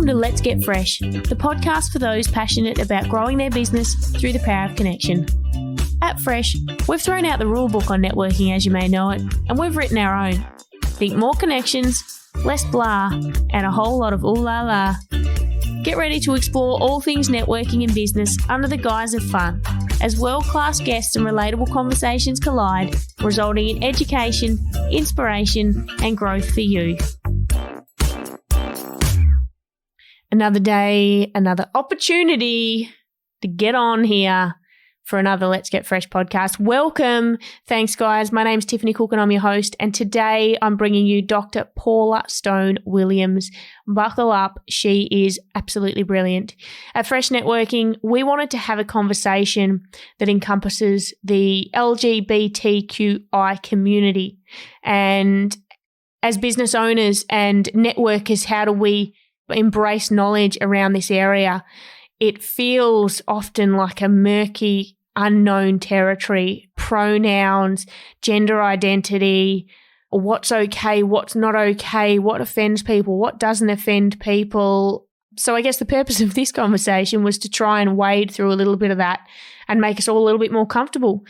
to Let's Get Fresh, the podcast for those passionate about growing their business through the power of connection. At Fresh, we've thrown out the rule book on networking, as you may know it, and we've written our own. Think more connections, less blah, and a whole lot of ooh la la. Get ready to explore all things networking and business under the guise of fun, as world-class guests and relatable conversations collide, resulting in education, inspiration, and growth for you. Another day, another opportunity to get on here for another Let's Get Fresh podcast. Welcome. Thanks, guys. My name's Tiffany Cook and I'm your host. And today I'm bringing you Dr. Paula Stone-Williams. Buckle up. She is absolutely brilliant. At Fresh Networking, we wanted to have a conversation that encompasses the LGBTQI community. And as business owners and networkers, how do we embrace knowledge around this area? It feels often like a murky, unknown territory. Pronouns, gender identity, what's okay, what's not okay, what offends people, what doesn't offend people. So I guess the purpose of this conversation was to try and wade through a little bit of that and make us all a little bit more comfortable.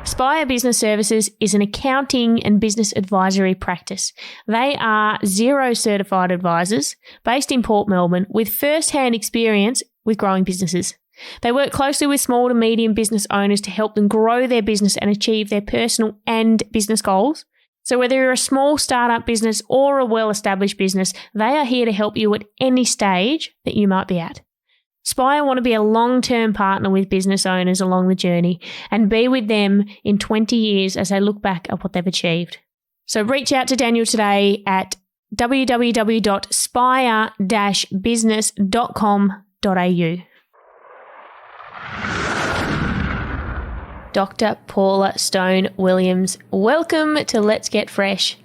Spire Business Services is an accounting and business advisory practice. They are Xero certified advisors based in Port Melbourne with first-hand experience with growing businesses. They work closely with small to medium business owners to help them grow their business and achieve their personal and business goals. So whether you're a small startup business or a well-established business, they are here to help you at any stage that you might be at. Spire want to be a long-term partner with business owners along the journey and be with them in 20 years as they look back at what they've achieved. So reach out to Daniel today at www.spire-business.com.au. Dr. Paula Stone-Williams, welcome to Let's Get Fresh.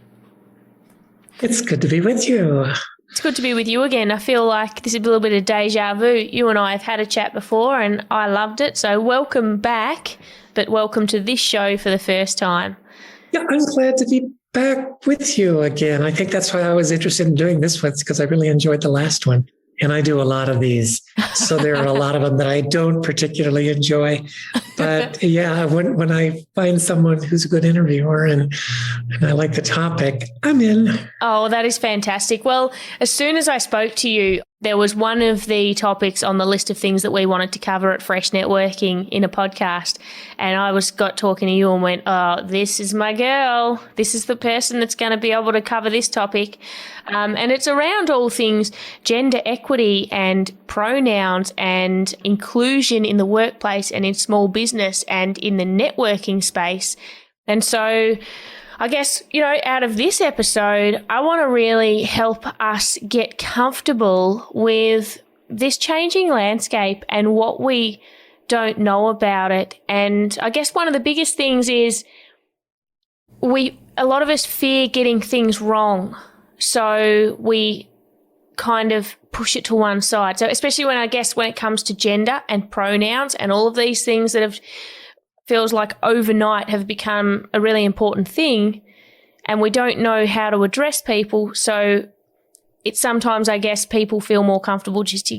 It's good to be with you. It's good to be with you again. I feel like this is a little bit of deja vu. You and I have had a chat before and I loved it. So welcome back, but welcome to this show for the first time. Yeah, I'm glad to be back with you again. I think that's why I was interested in doing this one, because I really enjoyed the last one. And I do a lot of these. So there are a lot of them that I don't particularly enjoy. But yeah, when I find someone who's a good interviewer and I like the topic, I'm in. Oh, that is fantastic. Well, as soon as I spoke to you, there was one of the topics on the list of things that we wanted to cover at Fresh Networking in a podcast. And I got talking to you and went, oh, this is my girl. This is the person that's going to be able to cover this topic. And it's around all things gender equity and pronouns and inclusion in the workplace and in small business and in the networking space. And so I guess, out of this episode, I want to really help us get comfortable with this changing landscape and what we don't know about it. And I guess one of the biggest things is a lot of us fear getting things wrong. So we kind of push it to one side. So especially when it comes to gender and pronouns and all of these things that feels like overnight have become a really important thing, and we don't know how to address people. So it's sometimes, I guess, people feel more comfortable just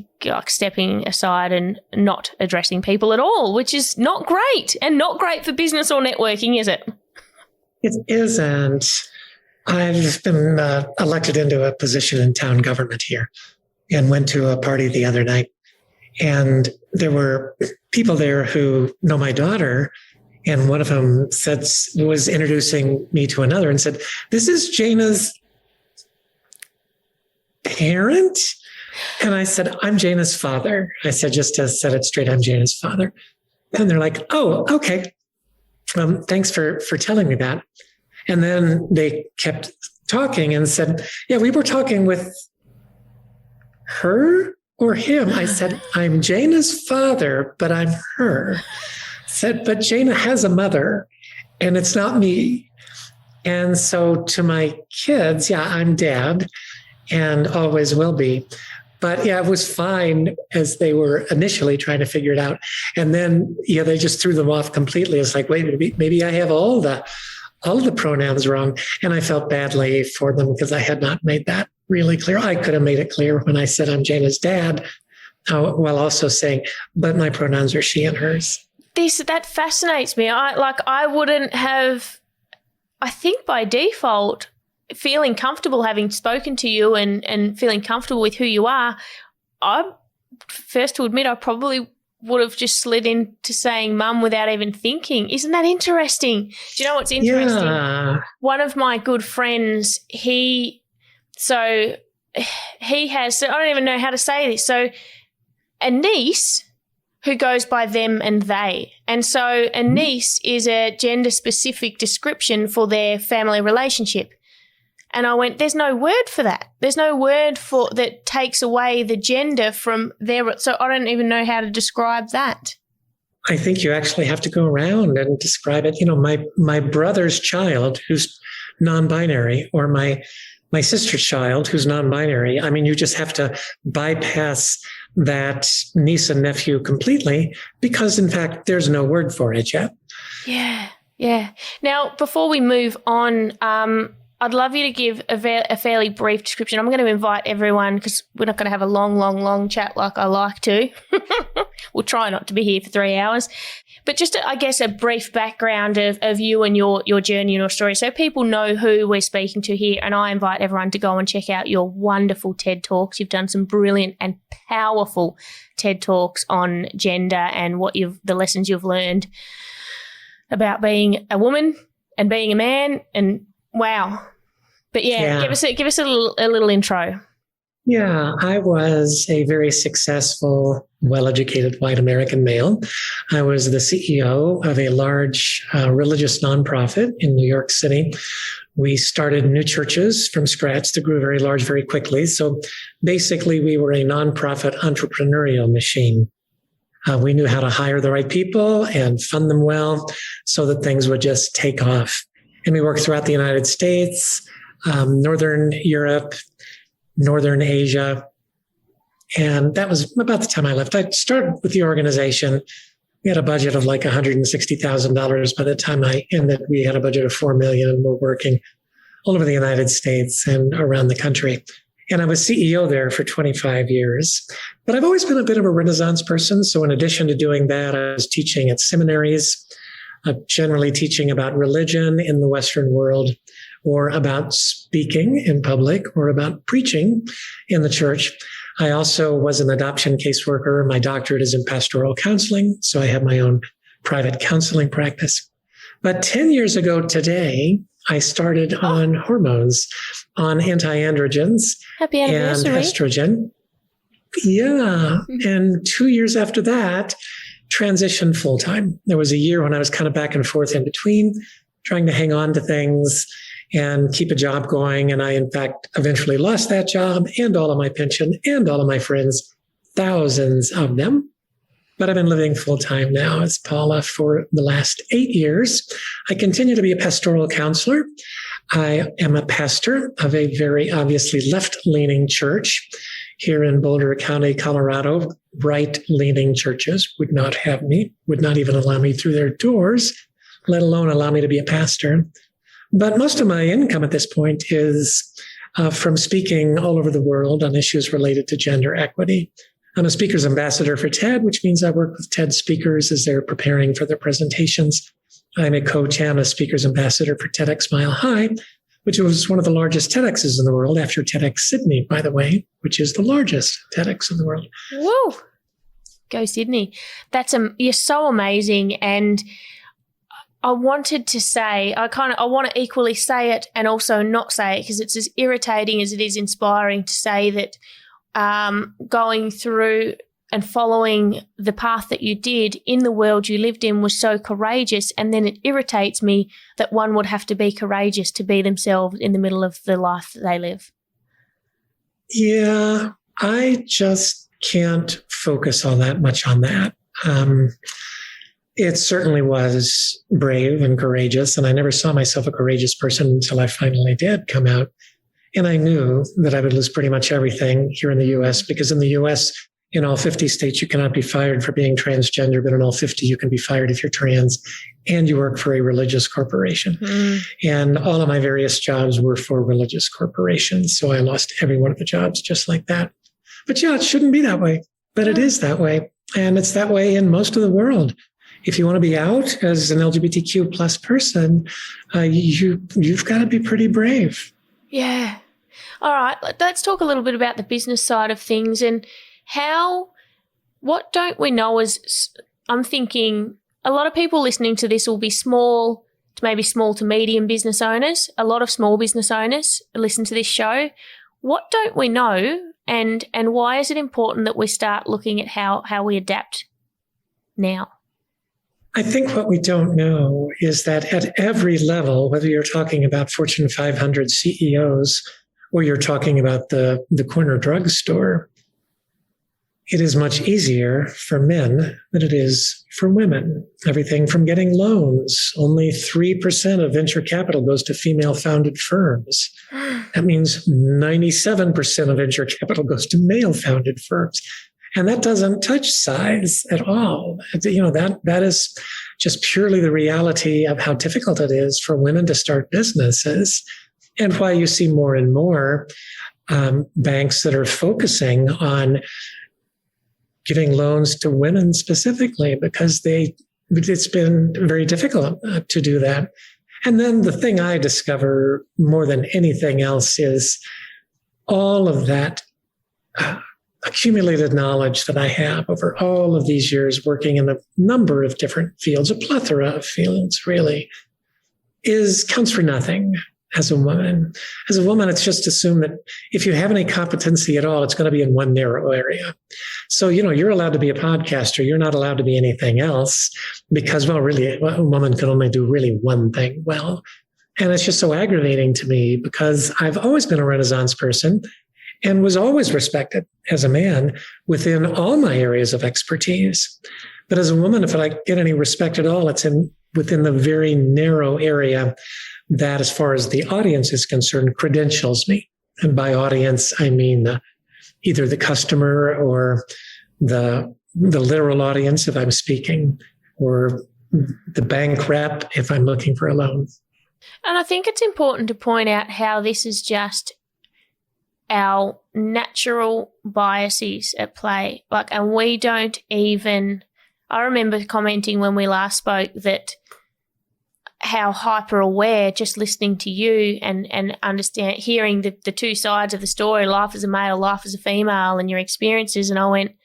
stepping aside and not addressing people at all, which is not great and not great for business or networking, is it? It isn't. I've been elected into a position in town government here and went to a party the other night. And there were people there who know my daughter, and one of them was introducing me to another and said, "This is Jana's parent?" And I said, "I'm Jana's father." I said, just to set it straight, I'm Jana's father. And they're like, "Oh, okay. Thanks for telling me that." And then they kept talking and said, "Yeah, we were talking with her or him." I said, "I'm Jana's father, but I'm her." Said, "But Jana has a mother and it's not me." And so to my kids, yeah, I'm dad and always will be. But yeah, it was fine as they were initially trying to figure it out. And then, yeah, they just threw them off completely. It's like, wait, maybe I have all all of the pronouns wrong. And I felt badly for them because I had not made that really clear. I could have made it clear when I said I'm Jana's dad, while also saying, but my pronouns are she and hers. That fascinates me. I wouldn't have, I think by default, feeling comfortable having spoken to you and feeling comfortable with who you are, I'm first to admit I probably would have just slid into saying mum without even thinking. Isn't that interesting? Do you know what's interesting? Yeah. One of my good friends, he has, I don't even know how to say this. So a niece who goes by them and they. And so a niece is a gender-specific description for their family relationship. And I went, there's no word for that. There's no word for that takes away the gender from their, so I don't even know how to describe that. I think you actually have to go around and describe it. My brother's child who's non-binary, or my sister's child who's non-binary. I mean, you just have to bypass that niece and nephew completely because, in fact, there's no word for it yet. Yeah. Now, before we move on, I'd love you to give a fairly brief description. I'm going to invite everyone because we're not going to have a long chat like I like to. We'll try not to be here for 3 hours. But just, I guess, a brief background of you and your journey and your story so people know who we're speaking to here. And I invite everyone to go and check out your wonderful TED Talks. You've done some brilliant and powerful TED Talks on gender and the lessons you've learned about being a woman and being a man, and wow. But give us a little intro. Yeah, I was a very successful, well-educated white American male. I was the CEO of a large religious nonprofit in New York City. We started new churches from scratch that grew very large very quickly. So basically, we were a nonprofit entrepreneurial machine. We knew how to hire the right people and fund them well so that things would just take off. And we worked throughout the United States, Northern Europe, Northern Asia. And that was about the time I left. I started with the organization. We had a budget of like $160,000. By the time I ended, we had a budget of $4 million, and we're working all over the United States and around the country. And I was CEO there for 25 years. But I've always been a bit of a Renaissance person. So in addition to doing that, I was teaching at seminaries, generally teaching about religion in the Western world, or about speaking in public, or about preaching in the church. I also was an adoption caseworker. My doctorate is in pastoral counseling, so I have my own private counseling practice. But 10 years ago today, I started on hormones, on anti-androgens Happy anniversary. And estrogen. Yeah. And 2 years after that, transitioned full-time. There was a year when I was kind of back and forth in between, trying to hang on to things and keep a job going. And I, in fact, eventually lost that job and all of my pension and all of my friends, thousands of them. But I've been living full-time now as Paula for the last 8 years. I continue to be a pastoral counselor. I am a pastor of a very obviously left-leaning church here in Boulder County, Colorado. Right-leaning churches would not have me, would not even allow me through their doors, let alone allow me to be a pastor. But most of my income at this point is from speaking all over the world on issues related to gender equity. I'm a speaker's ambassador for TED, which means I work with TED speakers as they're preparing for their presentations. I'm a coach and a speaker's ambassador for TEDx Mile High, which was one of the largest TEDx's in the world, after TEDx Sydney, by the way, which is the largest TEDx in the world. Whoa. Go Sydney. You're so amazing. And I wanted to say, I want to equally say it and also not say it, because it's as irritating as it is inspiring to say that going through and following the path that you did in the world you lived in was so courageous. And then it irritates me that one would have to be courageous to be themselves in the middle of the life that they live. Yeah, I just can't focus all that much on that. It certainly was brave and courageous, and I never saw myself a courageous person until I finally did come out. And I knew that I would lose pretty much everything here in the U.S., because in the U.S., in all 50 states, you cannot be fired for being transgender, but in all 50, you can be fired if you're trans and you work for a religious corporation. And all of my various jobs were for religious corporations. So I lost every one of the jobs just like that. But yeah, it shouldn't be that way, but it is that way. And it's that way in most of the world. If you want to be out as an LGBTQ plus person, you've got to be pretty brave. Yeah. All right. Let's talk a little bit about the business side of things and what don't we know is, I'm thinking a lot of people listening to this will be small to medium business owners. A lot of small business owners listen to this show. What don't we know and why is it important that we start looking at how we adapt now? I think what we don't know is that at every level, whether you're talking about Fortune 500 CEOs or you're talking about the corner drugstore, it is much easier for men than it is for women. Everything from getting loans. Only 3% of venture capital goes to female-founded firms. That means 97% of venture capital goes to male-founded firms. And that doesn't touch size at all. That is just purely the reality of how difficult it is for women to start businesses, and why you see more and more banks that are focusing on giving loans to women specifically, because it's been very difficult to do that. And then the thing I discover more than anything else is all of that accumulated knowledge that I have over all of these years working in a number of different fields, a plethora of fields really, counts for nothing as a woman. As a woman, it's just assumed that if you have any competency at all, it's going to be in one narrow area. So, you're allowed to be a podcaster. You're not allowed to be anything else because, well, really, a woman can only do really one thing well. And it's just so aggravating to me because I've always been a Renaissance person and was always respected as a man within all my areas of expertise. But as a woman, if I get any respect at all, it's within the very narrow area that, as far as the audience is concerned, credentials me. And by audience, I mean either the customer or the literal audience if I'm speaking, or the bank rep if I'm looking for a loan. And I think it's important to point out how this is just our natural biases at play. And we don't even, I remember commenting when we last spoke that how hyper aware, just listening to you and hearing the two sides of the story, life as a male, life as a female, and your experiences. And I went,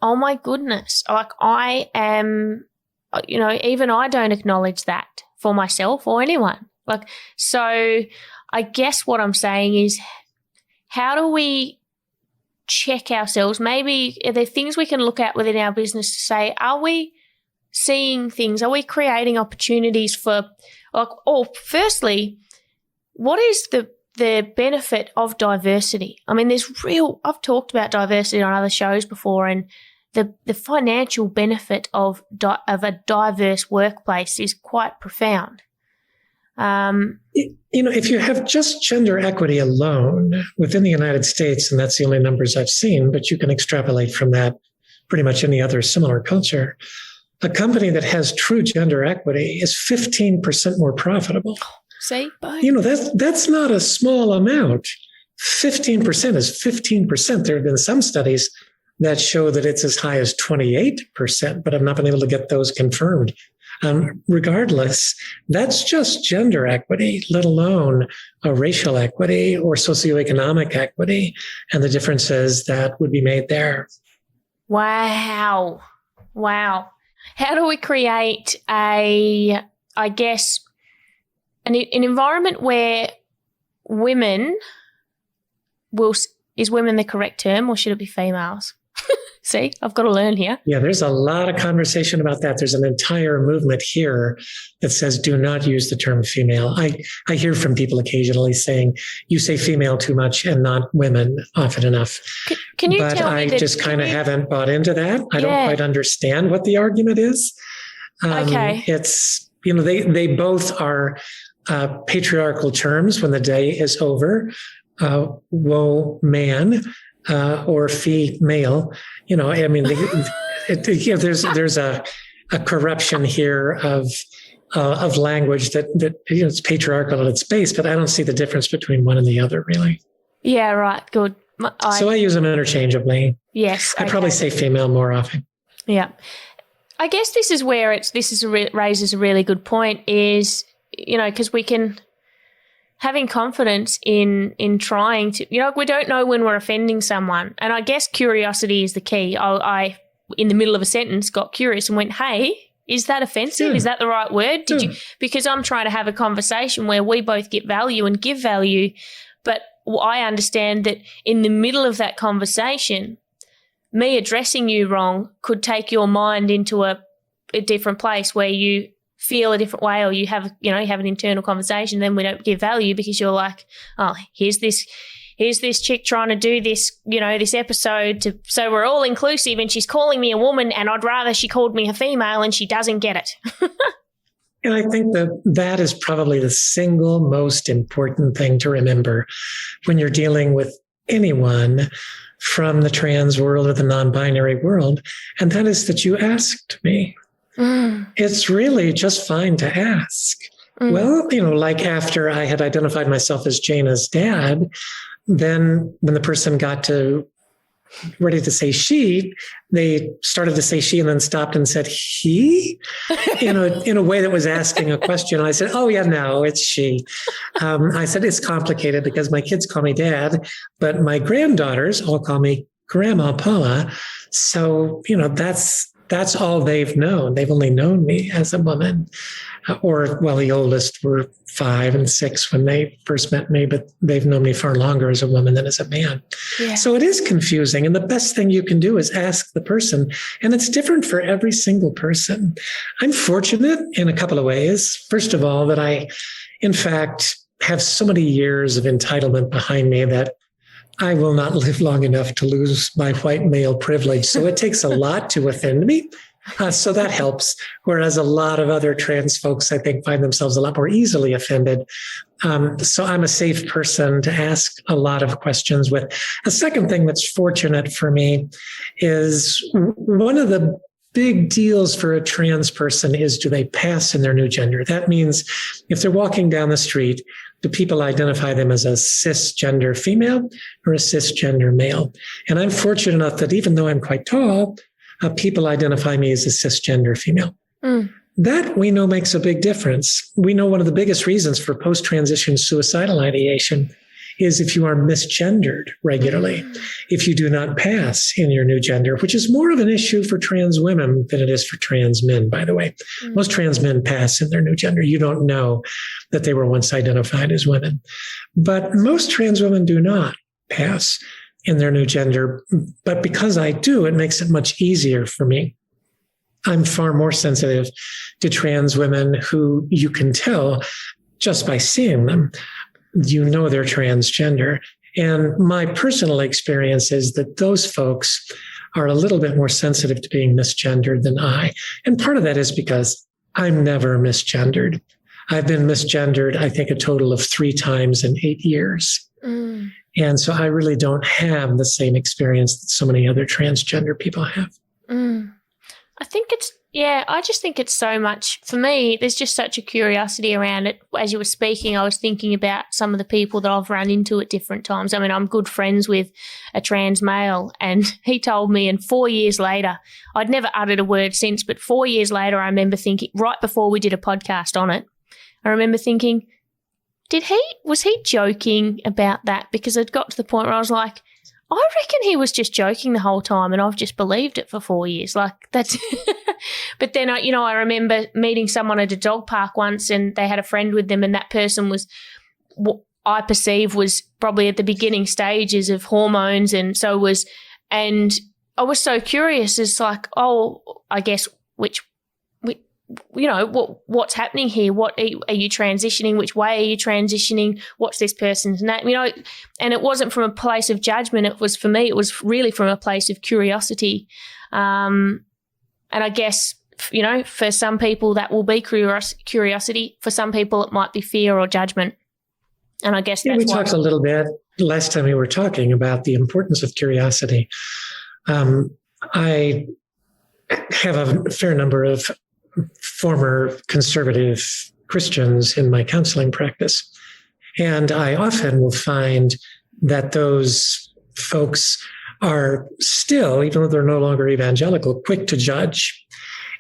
oh my goodness, I am, even I don't acknowledge that for myself or anyone. So I guess what I'm saying is, how do we check ourselves? Maybe are there things we can look at within our business to say, are we seeing things? Are we creating opportunities for, or firstly, what is the benefit of diversity? I mean, I've talked about diversity on other shows before, and the financial benefit of a diverse workplace is quite profound. If you have just gender equity alone within the United States, and that's the only numbers I've seen, but you can extrapolate from that pretty much any other similar culture, a company that has true gender equity is 15% more profitable. See? That's not a small amount. 15% is 15%. There have been some studies that show that it's as high as 28%, but I've not been able to get those confirmed. Regardless, that's just gender equity, let alone a racial equity or socioeconomic equity, and the differences that would be made there. Wow. How do we create an environment where women is women the correct term, or should it be females? See, I've got to learn here. Yeah, there's a lot of conversation about that. There's an entire movement here that says do not use the term female. I hear from people occasionally saying you say female too much and not women often enough. Can you but tell me I just kind of haven't bought into that. I don't quite understand what the argument is. Okay. It's, they both are patriarchal terms when the day is over. Woe man. or female. I mean, there's a corruption here of language that it's patriarchal at its base, but I don't see the difference between one and the other, really. Yeah, right. Good. So I use them interchangeably. Yes. I probably say female more often. Yeah. I guess this is where raises a really good point is, because we can having confidence in trying to, we don't know when we're offending someone. And I guess curiosity is the key. I in the middle of a sentence, got curious and went, hey, is that offensive? Yeah. Is that the right word? Because I'm trying to have a conversation where we both get value and give value. But I understand that in the middle of that conversation, me addressing you wrong could take your mind into a different place where you feel a different way, or you have an internal conversation. Then we don't give value because you're like, oh, here's this chick trying to do this, this episode so we're all inclusive, and she's calling me a woman, and I'd rather she called me a female, and she doesn't get it. And I think that is probably the single most important thing to remember when you're dealing with anyone from the trans world or the non-binary world, and that is that you asked me. It's really just fine to ask. Well, like after I had identified myself as Jana's dad, then when the person got ready to say she, they started to say she and then stopped and said he in a way that was asking a question. I said, oh yeah, no, it's she. I said, it's complicated because my kids call me dad, but my granddaughters all call me Grandma Paula. So, that's all they've known. They've only known me as a woman. The oldest were 5 and 6 when they first met me, but they've known me far longer as a woman than as a man. Yeah. So it is confusing. And the best thing you can do is ask the person. And it's different for every single person. I'm fortunate in a couple of ways. First of all, that I, in fact, have so many years of entitlement behind me that I will not live long enough to lose my white male privilege. So it takes a lot to offend me. So that helps. Whereas a lot of other trans folks, I think, find themselves a lot more easily offended. So I'm a safe person to ask a lot of questions with. A second thing that's fortunate for me is one of the big deals for a trans person is, do they pass in their new gender? That means if they're walking down the street, do people identify them as a cisgender female or a cisgender male? And I'm fortunate enough that even though I'm quite tall, people identify me as a cisgender female. That we know makes a big difference. We know one of the biggest reasons for post-transition suicidal ideation is if you are misgendered regularly, if you do not pass in your new gender, which is more of an issue for trans women than it is for trans men, by the way. Most trans men pass in their new gender. You don't know that they were once identified as women. But most trans women do not pass in their new gender. But because I do, it makes it much easier for me. I'm far more sensitive to trans women who you can tell just by seeing them. You know they're transgender. And my personal experience is that those folks are a little bit more sensitive to being misgendered than I. And part of that is because I'm never misgendered. I've been misgendered, I think, a total of 3 times in 8 years. And so I really don't have the same experience that so many other transgender people have. I just think it's so much, for me, there's just such a curiosity around it. As you were speaking, I was thinking about some of the people that I've run into at different times. I mean, I'm good friends with a trans male, and he told me, and 4 years later, I'd never uttered a word since, but 4 years later, I remember thinking, right before we did a podcast on it, I remember thinking, was he joking about that? Because it got to the point where I was like, I reckon he was just joking the whole time, and I've just believed it for 4 years. Like, that's but then I remember meeting someone at a dog park once, and they had a friend with them, and that person was what I perceive was probably at the beginning stages of hormones, and I was so curious. It's like, oh, I guess what's happening here? What are you transitioning? Which way are you transitioning? What's this person's name? And it wasn't from a place of judgment. It was, for me, it was really from a place of curiosity. And I guess, for some people that will be curiosity. For some people it might be fear or judgment. And I guess Yeah, that's we talked a little bit last time we were talking about the importance of curiosity. I have a fair number of former conservative Christians in my counseling practice. And I often will find that those folks are still, even though they're no longer evangelical, quick to judge.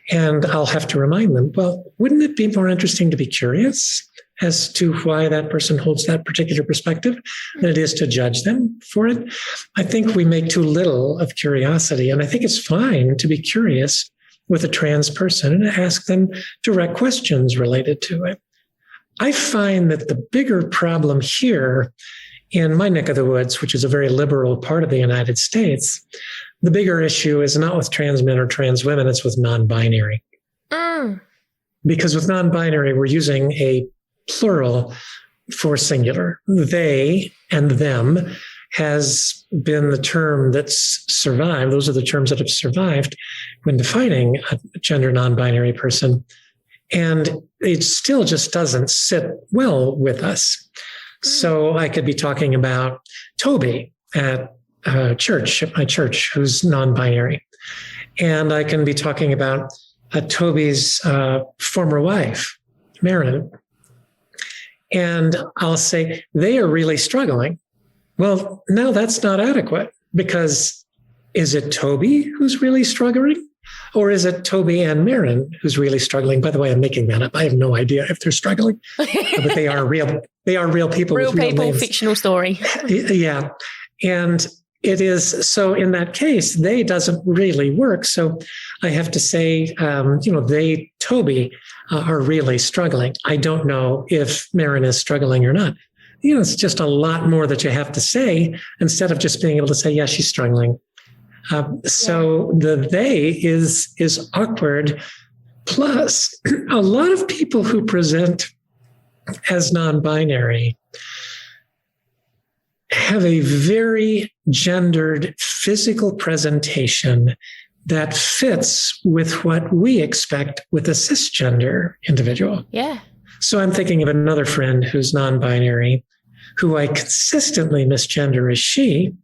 And I'll have to remind them, well, wouldn't it be more interesting to be curious as to why that person holds that particular perspective than it is to judge them for it? I think we make too little of curiosity. And I think it's fine to be curious with a trans person and ask them direct questions related to it. I find that the bigger problem here in my neck of the woods, which is a very liberal part of the United States, the bigger issue is not with trans men or trans women, it's with non-binary. Because with non-binary, we're using a plural for singular. They and them has been the term that's survived. Those are the terms that have survived when defining a gender non-binary person. And it still just doesn't sit well with us. So I could be talking about Toby at my church, who's non-binary. And I can be talking about Toby's former wife, Marin. And I'll say, they are really struggling. Well, no, that's not adequate, because is it Toby who's really struggling? Or is it Toby and Marin who's really struggling? By the way, I'm making that up. I have no idea if they're struggling, but they are real. They are real people. Real with real people, names. Fictional story. Yeah. And it is, so in that case, they doesn't really work. So I have to say, they, Toby, are really struggling. I don't know if Marin is struggling or not. It's just a lot more that you have to say instead of just being able to say, yeah, she's struggling. So the they is awkward. Plus, a lot of people who present as non-binary have a very gendered physical presentation that fits with what we expect with a cisgender individual. Yeah. So I'm thinking of another friend who's non-binary, who I consistently misgender as she,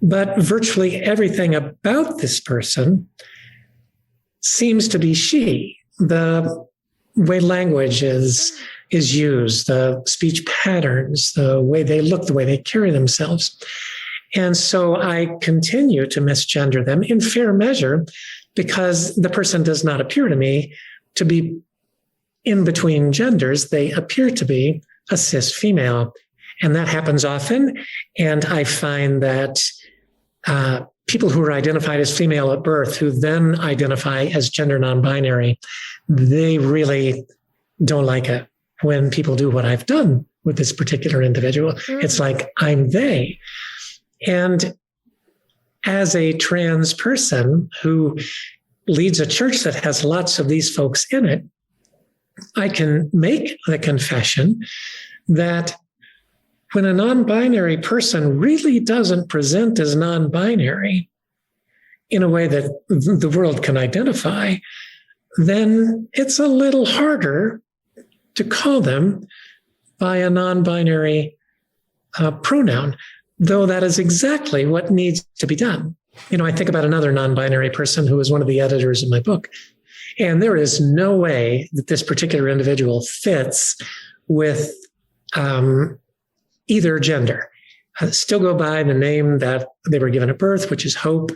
but virtually everything about this person seems to be she. The way language is used, the speech patterns, the way they look, the way they carry themselves. And so I continue to misgender them in fair measure, because the person does not appear to me to be in between genders. They appear to be a cis female. And that happens often. And I find that people who are identified as female at birth, who then identify as gender non-binary, they really don't like it when people do what I've done with this particular individual. It's like, I'm they. And as a trans person who leads a church that has lots of these folks in it, I can make the confession that when a non-binary person really doesn't present as non-binary in a way that the world can identify, then it's a little harder to call them by a non-binary pronoun, though that is exactly what needs to be done. I think about another non-binary person who was one of the editors of my book, and there is no way that this particular individual fits with either gender. Still go by the name that they were given at birth, which is Hope,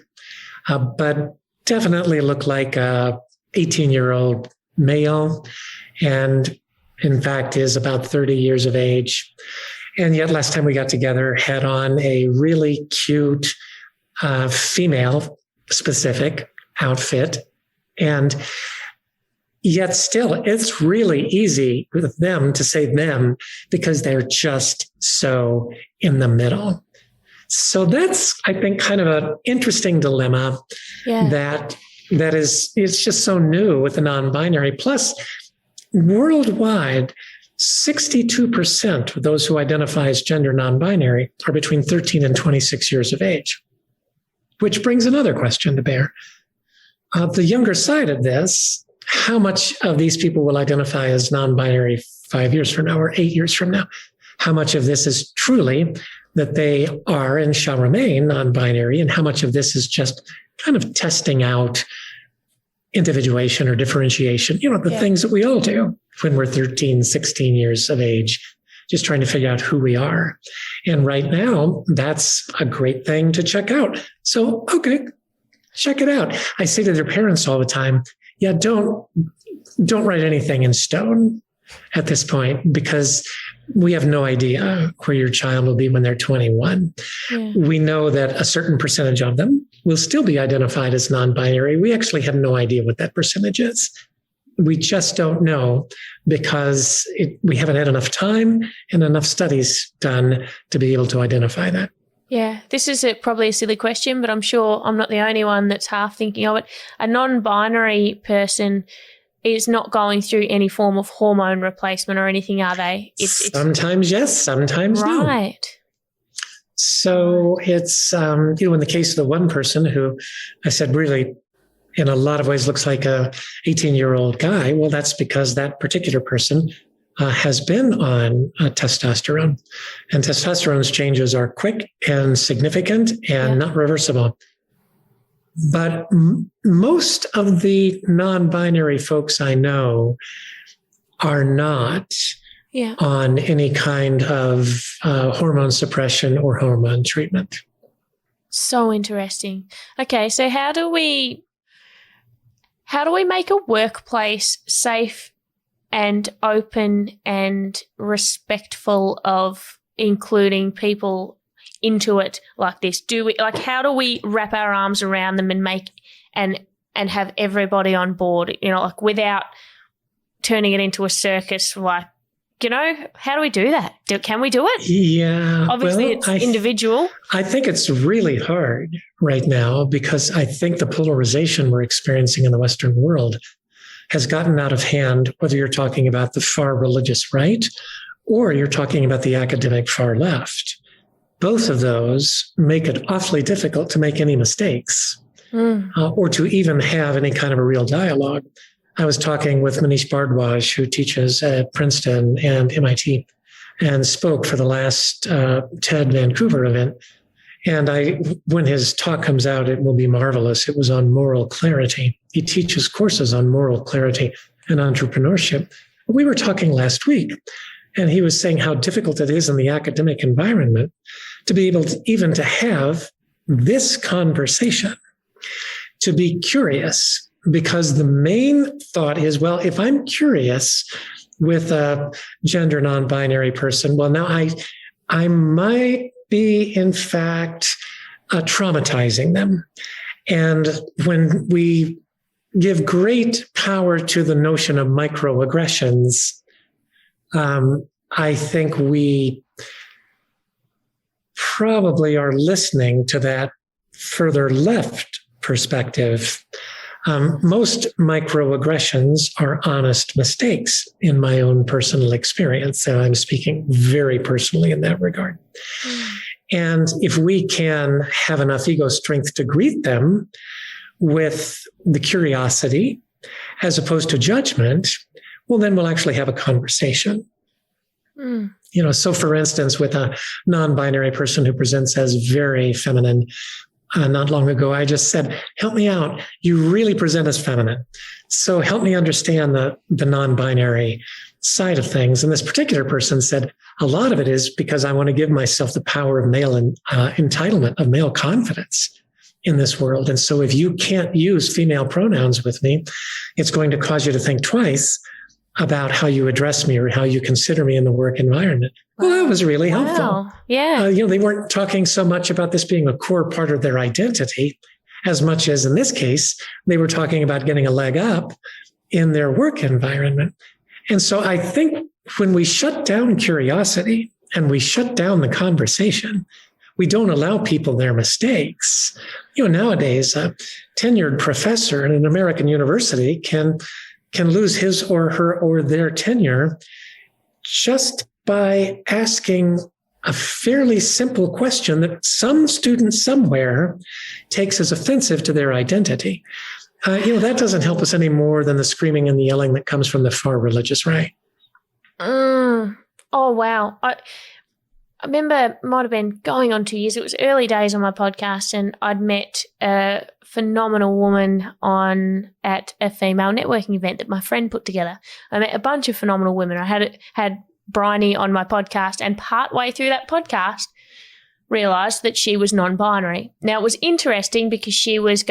but definitely look like a 18-year-old male, and in fact is about 30 years of age. And yet last time we got together had on a really cute female specific outfit. And yet still, it's really easy with them to say them because they're just so in the middle. So that's, I think, kind of an interesting dilemma that is, it's just so new with the non-binary. Plus, worldwide, 62% of those who identify as gender non-binary are between 13 and 26 years of age, which brings another question to bear. The younger side of this, how much of these people will identify as non-binary 5 years from now or 8 years from now? How much of this is truly that they are and shall remain non-binary, and how much of this is just kind of testing out individuation or differentiation, the things that we all do when we're 13, 16 years of age, just trying to figure out who we are. And right now, that's a great thing to check out. So, okay, check it out. I say to their parents all the time, don't write anything in stone at this point, because we have no idea where your child will be when they're 21. Yeah. We know that a certain percentage of them will still be identified as non-binary. We actually have no idea what that percentage is. We just don't know, because we haven't had enough time and enough studies done to be able to identify that. Yeah, this is probably a silly question, but I'm sure I'm not the only one that's half thinking of it. A non-binary person is not going through any form of hormone replacement or anything, are they? Sometimes yes, sometimes no. Right. So it's, in the case of the one person who I said really in a lot of ways looks like a 18-year-old guy, well, that's because that particular person has been on testosterone. And testosterone's changes are quick and significant and not reversible. But most of the non-binary folks I know are not on any kind of hormone suppression or hormone treatment. So interesting. Okay, so how do we make a workplace safe and open and respectful of including people into it like this? How do we wrap our arms around them and make and have everybody on board, without turning it into a circus? How do we do that? Can we do it? Yeah. Obviously, it's individual. I think it's really hard right now, because I think the polarization we're experiencing in the Western world has gotten out of hand, whether you're talking about the far religious right or you're talking about the academic far left. Both of those make it awfully difficult to make any mistakes or to even have any kind of a real dialogue. I was talking with Manish Bhardwaj, who teaches at Princeton and MIT, and spoke for the last TED Vancouver event. And when his talk comes out, it will be marvelous. It was on moral clarity. He teaches courses on moral clarity and entrepreneurship. We were talking last week, and he was saying how difficult it is in the academic environment to be able to even to have this conversation, to be curious. Because the main thought is, well, if I'm curious with a gender non-binary person, well, now I might be, in fact, traumatizing them. And when we give great power to the notion of microaggressions, I think we probably are listening to that further left perspective. Most microaggressions are honest mistakes in my own personal experience. So I'm speaking very personally in that regard. And if we can have enough ego strength to greet them with the curiosity as opposed to judgment, well, then we'll actually have a conversation. So for instance, with a non-binary person who presents as very feminine, not long ago, I just said, help me out. You really present as feminine. So help me understand the non-binary side of things. And this particular person said, a lot of it is because I want to give myself the power of male entitlement, of male confidence in this world. And so if you can't use female pronouns with me, it's going to cause you to think twice about how you address me or how you consider me in the work environment. Wow. Well, that was really helpful. Yeah. They weren't talking so much about this being a core part of their identity as much as in this case, they were talking about getting a leg up in their work environment. And so I think when we shut down curiosity and we shut down the conversation, we don't allow people their mistakes. Nowadays, a tenured professor in an American university can lose his or her or their tenure just by asking a fairly simple question that some student somewhere takes as offensive to their identity. That doesn't help us any more than the screaming and the yelling that comes from the far religious right. Oh, wow. I remember it might have been going on 2 years. It was early days on my podcast, and I'd met a phenomenal woman at a female networking event that my friend put together. I met a bunch of phenomenal women. I had Bryony on my podcast, and partway through that podcast, realised that she was non-binary. Now, it was interesting because she does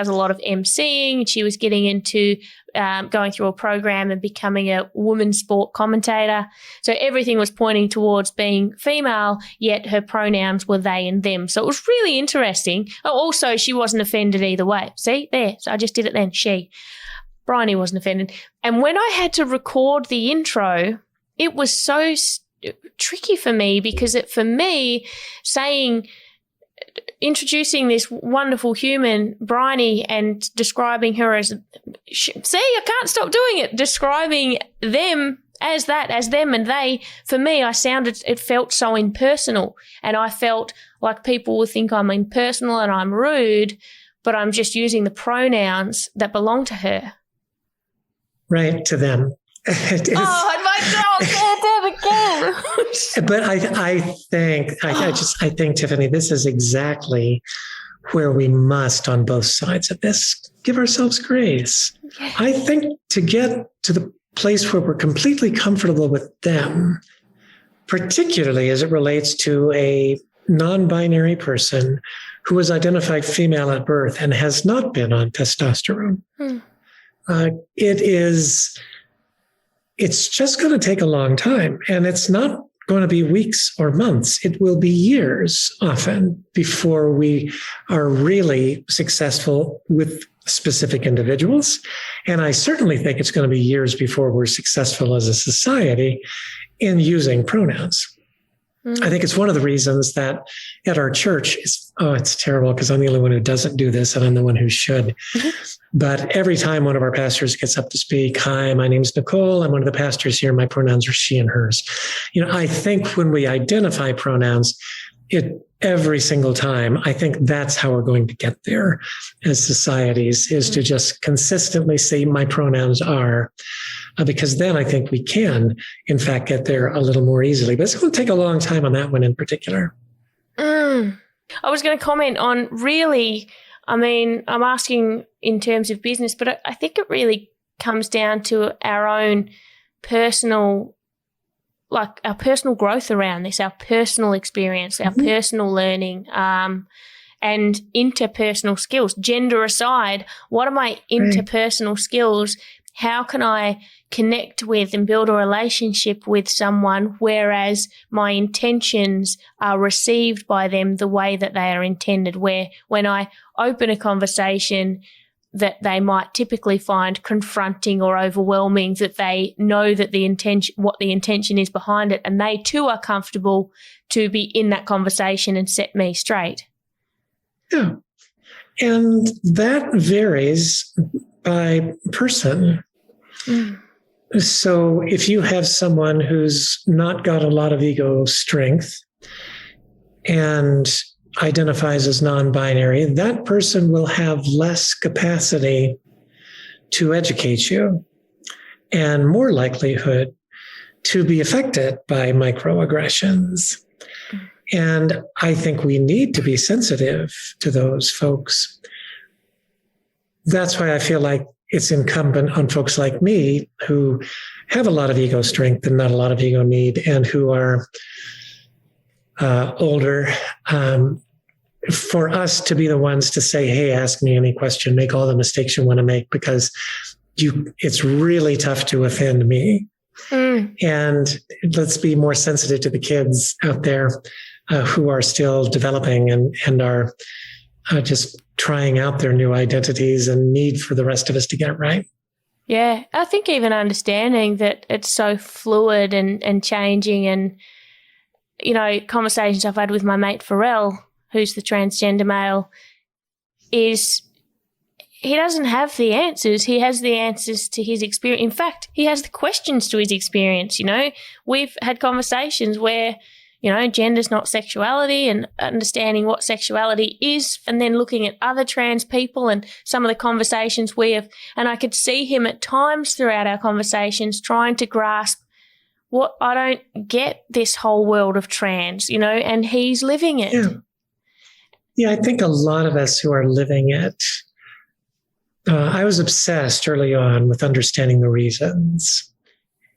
a lot of emceeing. She was getting into going through a program and becoming a women's sport commentator. So everything was pointing towards being female, yet her pronouns were they and them. So it was really interesting. Also, she wasn't offended either way. See, there. So I just did it then. Bryony wasn't offended. And when I had to record the intro, it was so tricky for me because for me, introducing this wonderful human, Bryony, and describing her as, I can't stop doing it, describing them as that, as them and they, for me, it felt so impersonal, and I felt like people would think I'm impersonal and I'm rude, but I'm just using the pronouns that belong to her. Right, to them. But I think, Tiffany, this is exactly where we must, on both sides of this, give ourselves grace. Yeah. I think to get to the place where we're completely comfortable with them, particularly as it relates to a non-binary person who was identified female at birth and has not been on testosterone, it's just going to take a long time, and it's not going to be weeks or months. It will be years often before we are really successful with specific individuals. And I certainly think it's going to be years before we're successful as a society in using pronouns. I think it's one of the reasons that at our church, it's terrible because I'm the only one who doesn't do this and I'm the one who should. But every time one of our pastors gets up to speak, hi, my name's Nicole. I'm one of the pastors here. My pronouns are she and hers. I think when we identify pronouns, every single time, I think that's how we're going to get there as societies, is to just consistently say my pronouns are, because then I think we can, in fact, get there a little more easily. But it's going to take a long time on that one in particular. I was going to comment on I'm asking in terms of business, but I think it really comes down to our own personal, like our personal growth around this, our personal experience, our personal learning, and interpersonal skills. Gender aside, what are my interpersonal skills? How can I connect with and build a relationship with someone, whereas my intentions are received by them the way that they are intended, where when I open a conversation that they might typically find confronting or overwhelming, that they know that what the intention is behind it, and they too are comfortable to be in that conversation and set me straight. Yeah. And that varies by person. So if you have someone who's not got a lot of ego strength and identifies as non-binary, that person will have less capacity to educate you and more likelihood to be affected by microaggressions. And I think we need to be sensitive to those folks. That's why I feel like it's incumbent on folks like me who have a lot of ego strength and not a lot of ego need, and who are older, for us to be the ones to say, hey, ask me any question, make all the mistakes you want to make, because it's really tough to offend me. And let's be more sensitive to the kids out there who are still developing and are just trying out their new identities and need for the rest of us to get it right. Yeah, I think even understanding that it's so fluid and changing, and, conversations I've had with my mate Pharrell, who's the transgender male, is he doesn't have the answers. He has the answers to his experience. In fact, he has the questions to his experience. We've had conversations where, gender's not sexuality, and understanding what sexuality is, and then looking at other trans people and some of the conversations we have. And I could see him at times throughout our conversations trying to grasp what, I don't get this whole world of trans, and he's living it. Yeah, I think a lot of us who are living it, I was obsessed early on with understanding the reasons.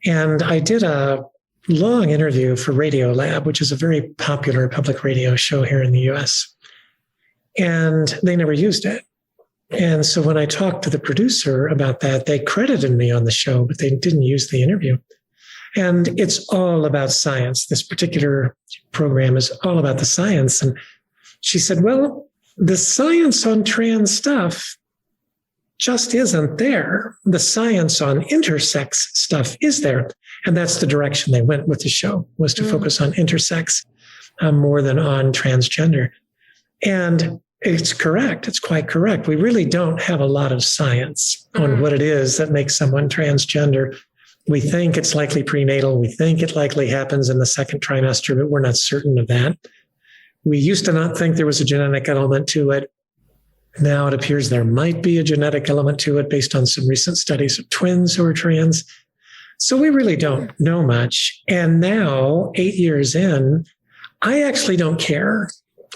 And I did a long interview for Radiolab, which is a very popular public radio show here in the US. And they never used it. And so when I talked to the producer about that, they credited me on the show, but they didn't use the interview. And it's all about science. This particular program is all about the science. And she said, well, the science on trans stuff just isn't there. The science on intersex stuff is there. And that's the direction they went with the show, was to focus on intersex more than on transgender. And it's correct. It's quite correct. We really don't have a lot of science on what it is that makes someone transgender. We think it's likely prenatal. We think it likely happens in the second trimester, but we're not certain of that. We used to not think there was a genetic element to it. Now it appears there might be a genetic element to it based on some recent studies of twins who are trans. So we really don't know much. And now, 8 years in, I actually don't care.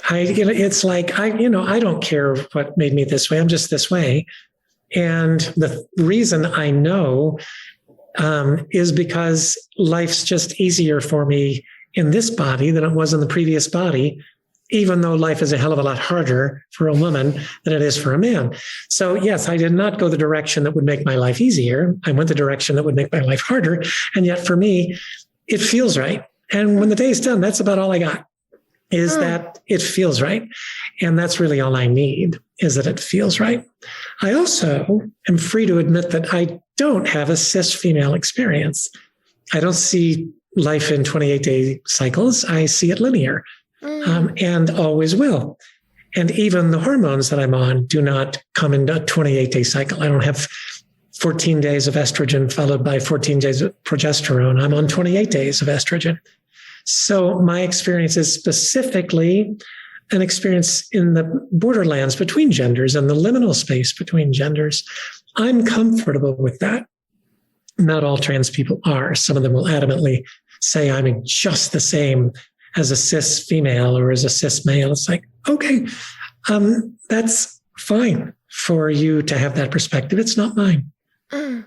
It's like, I don't care what made me this way. I'm just this way. And the reason I know is because life's just easier for me in this body than it was in the previous body, even though life is a hell of a lot harder for a woman than it is for a man. So yes, I did not go the direction that would make my life easier. I went the direction that would make my life harder. And yet for me, it feels right. And when the day's done, that's about all I got, is that it feels right. And that's really all I need, is that it feels right. I also am free to admit that I don't have a cis female experience. I don't see life in 28-day cycles. I see it linear. And always will. And even the hormones that I'm on do not come in a 28-day cycle. I don't have 14 days of estrogen followed by 14 days of progesterone. I'm on 28 days of estrogen. So my experience is specifically an experience in the borderlands between genders and the liminal space between genders. I'm comfortable with that. Not all trans people are. Some of them will adamantly say I'm just the same as a cis female or as a cis male. It's like, okay, that's fine for you to have that perspective. It's not mine. And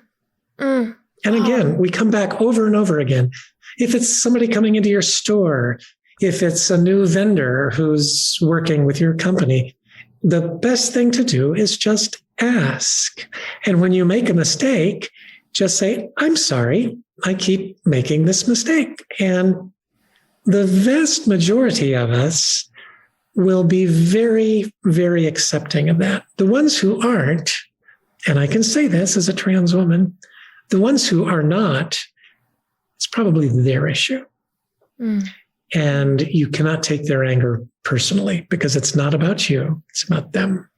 again, we come back over and over again. If it's somebody coming into your store, if it's a new vendor who's working with your company, the best thing to do is just ask. And when you make a mistake, just say, I'm sorry, I keep making this mistake. And the vast majority of us will be very, very accepting of that. The ones who aren't, and I can say this as a trans woman, the ones who are not, it's probably their issue. And you cannot take their anger personally because it's not about you, it's about them.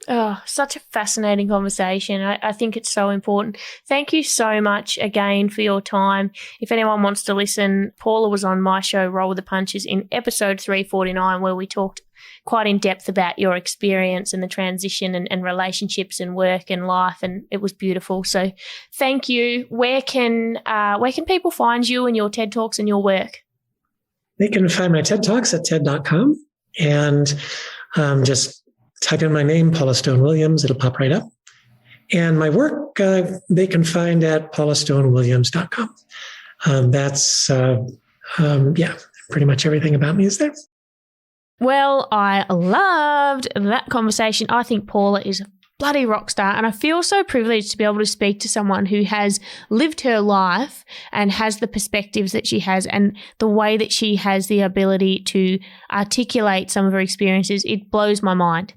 Oh, such a fascinating conversation. I think it's so important. Thank you so much again for your time. If anyone wants to listen, Paula was on my show, Roll with the Punches, in episode 349, where we talked quite in depth about your experience and the transition and relationships and work and life, and it was beautiful. So thank you. Where can people find you and your TED Talks and your work? They can find my TED Talks at TED.com and just type in my name, Paula Stone Williams. It'll pop right up. And my work, they can find at paulastonewilliams.com. That's, pretty much everything about me is there. Well, I loved that conversation. I think Paula is a bloody rock star, and I feel so privileged to be able to speak to someone who has lived her life and has the perspectives that she has and the way that she has the ability to articulate some of her experiences. It blows my mind.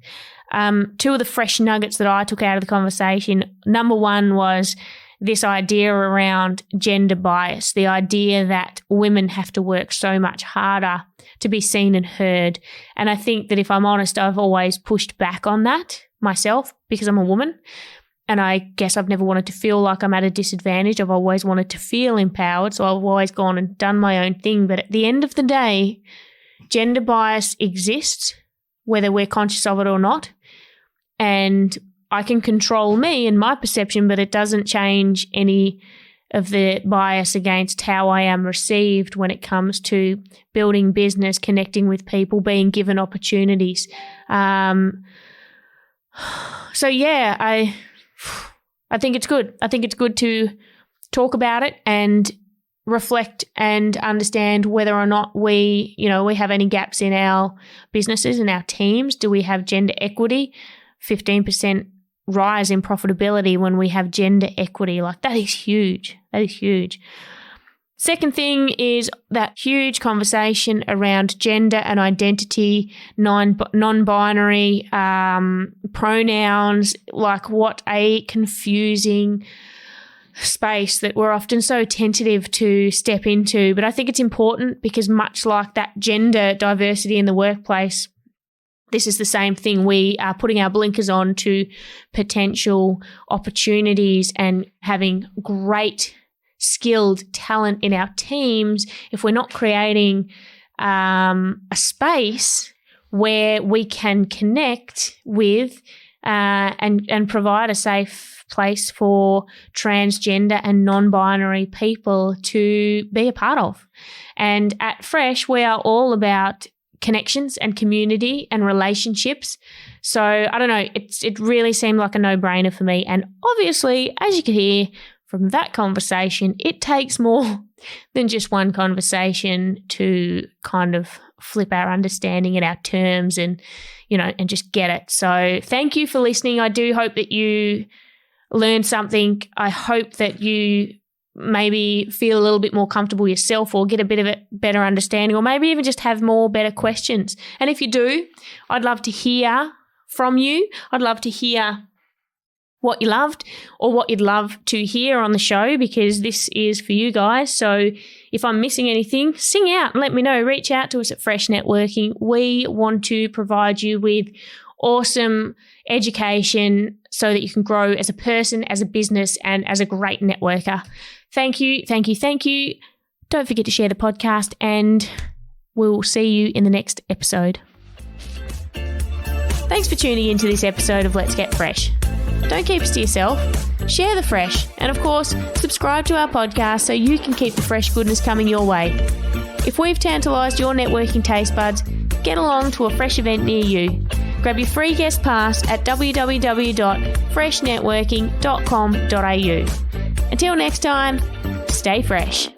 Two of the fresh nuggets that I took out of the conversation, number one was this idea around gender bias, the idea that women have to work so much harder to be seen and heard. And I think that if I'm honest, I've always pushed back on that myself because I'm a woman. And I guess I've never wanted to feel like I'm at a disadvantage. I've always wanted to feel empowered. So I've always gone and done my own thing. But at the end of the day, gender bias exists, whether we're conscious of it or not. And I can control me and my perception, but it doesn't change any of the bias against how I am received when it comes to building business, connecting with people, being given opportunities. So yeah, I think it's good. I think it's good to talk about it and reflect and understand whether or not we have any gaps in our businesses and our teams. Do we have gender equity? 15% rise in profitability when we have gender equity. Like, that is huge. That is huge. Second thing is that huge conversation around gender and identity, non-binary pronouns. Like, what a confusing space that we're often so tentative to step into. But I think it's important because, much like that gender diversity in the workplace, this is the same thing. We are putting our blinkers on to potential opportunities and having great skilled talent in our teams. If we're not creating a space where we can connect with and provide a safe place for transgender and non-binary people to be a part of. And at Fresh, we are all about connections and community and relationships. So I don't know, it really seemed like a no-brainer for me. And obviously, as you could hear from that conversation, it takes more than just one conversation to kind of flip our understanding and our terms and just get it. So thank you for listening. I do hope that you learned something. I hope that you maybe feel a little bit more comfortable yourself or get a bit of a better understanding, or maybe even just have more better questions. And if you do, I'd love to hear from you. I'd love to hear what you loved or what you'd love to hear on the show, because this is for you guys. So if I'm missing anything, sing out and let me know. Reach out to us at Fresh Networking. We want to provide you with awesome education so that you can grow as a person, as a business, and as a great networker. Thank you, thank you, thank you. Don't forget to share the podcast, and we'll see you in the next episode. Thanks for tuning into this episode of Let's Get Fresh. Don't keep it to yourself. Share the fresh. And of course, subscribe to our podcast so you can keep the fresh goodness coming your way. If we've tantalised your networking taste buds, get along to a fresh event near you. Grab your free guest pass at www.freshnetworking.com.au. Until next time, stay fresh.